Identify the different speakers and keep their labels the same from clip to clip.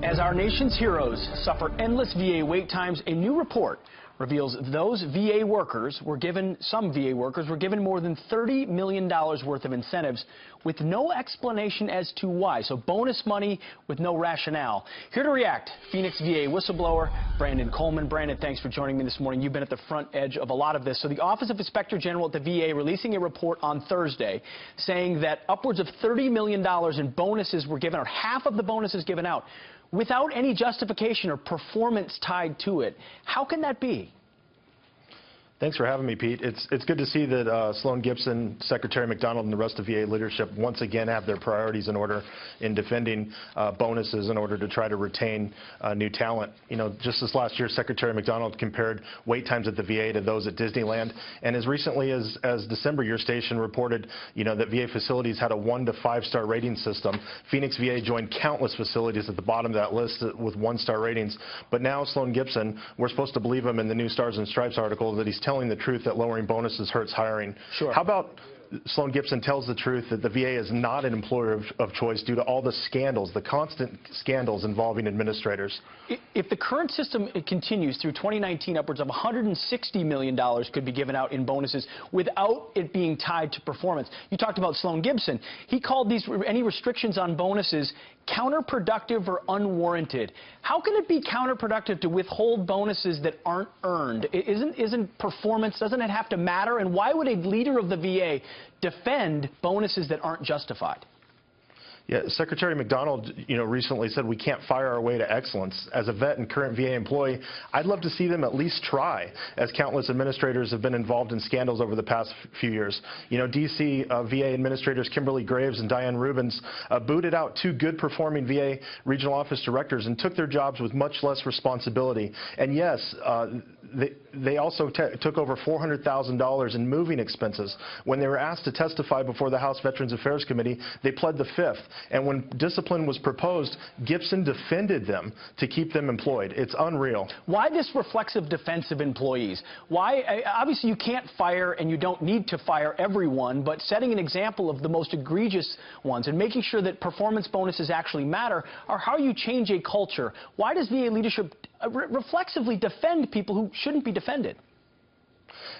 Speaker 1: As our nation's heroes suffer endless VA wait times, a new report reveals those VA workers were given, some VA workers were given more than $30 million worth of incentives with no explanation as to why. So bonus money with no rationale. Here to react, Phoenix VA whistleblower Brandon Coleman. Brandon, thanks for joining me this morning. You've been at the front edge of a lot of this. So the Office of Inspector General at the VA releasing a report on Thursday saying that upwards of $30 million in bonuses were given, or half of the bonuses given out, without any justification or performance tied to it. How can that be?
Speaker 2: Thanks for having me, Pete. It's good to see that Sloan Gibson, Secretary McDonald, and the rest of VA leadership once again have their priorities in order in defending bonuses in order to try to retain new talent. You know, just this last year, Secretary McDonald compared wait times at the VA to those at Disneyland, and as recently as December, your station reported, you know, that VA facilities had a 1 to 5-star rating system. Phoenix VA joined countless facilities at the bottom of that list with 1-star ratings. But now Sloan Gibson, we're supposed to believe him in the new Stars and Stripes article that he's telling the truth that lowering bonuses hurts hiring.
Speaker 1: Sure.
Speaker 2: How about Sloan Gibson tells the truth that the VA is not an employer of choice due to all the scandals, the constant scandals involving administrators?
Speaker 1: If the current system continues through 2019, upwards of $160 million could be given out in bonuses without it being tied to performance. You talked about Sloan Gibson. He called any restrictions on bonuses counterproductive or unwarranted. How can it be counterproductive to withhold bonuses that aren't earned? Isn't performance, doesn't it have to matter? And why would a leader of the VA defend bonuses that aren't justified?
Speaker 2: Yeah, Secretary McDonald, you know, recently said we can't fire our way to excellence. As a vet and current VA employee, I'd love to see them at least try, as countless administrators have been involved in scandals over the past few years. You know, D.C. VA administrators Kimberly Graves and Diane Rubens booted out 2 good-performing VA regional office directors and took their jobs with much less responsibility. And yes, they also took over $400,000 in moving expenses. When they were asked to testify before the House Veterans Affairs Committee, they pled the fifth. And when discipline was proposed, Gibson defended them to keep them employed. It's unreal.
Speaker 1: Why this reflexive defense of employees? Why? Obviously, you can't fire and you don't need to fire everyone, but setting an example of the most egregious ones and making sure that performance bonuses actually matter are how you change a culture. Why does VA leadership reflexively defend people who shouldn't be defended?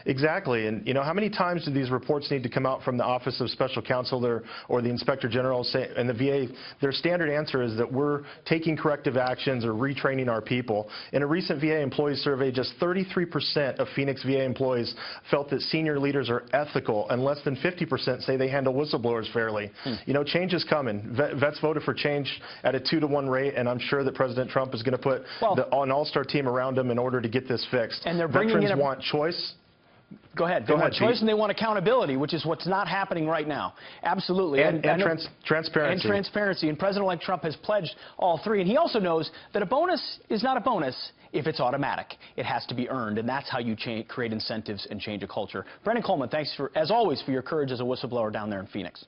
Speaker 2: Exactly. And, you know, how many times do these reports need to come out from the Office of Special Counsel or the Inspector General and the VA? Their standard answer is that we're taking corrective actions or retraining our people. In a recent VA employee survey, just 33% of Phoenix VA employees felt that senior leaders are ethical, and less than 50% say they handle whistleblowers fairly. You know, change is coming. Vets voted for change at a 2-to-1 rate, and I'm sure that President Trump is going to put an all-star team around him in order to get this fixed.
Speaker 1: And they're bringing
Speaker 2: Veterans want choice.
Speaker 1: Go ahead. They want choice and they want accountability, which is what's not happening right now. Absolutely.
Speaker 2: And transparency.
Speaker 1: And transparency. And President-elect Trump has pledged all 3. And he also knows that a bonus is not a bonus if it's automatic. It has to be earned, and that's how you create incentives and change a culture. Brandon Coleman, thanks, as always, for your courage as a whistleblower down there in Phoenix.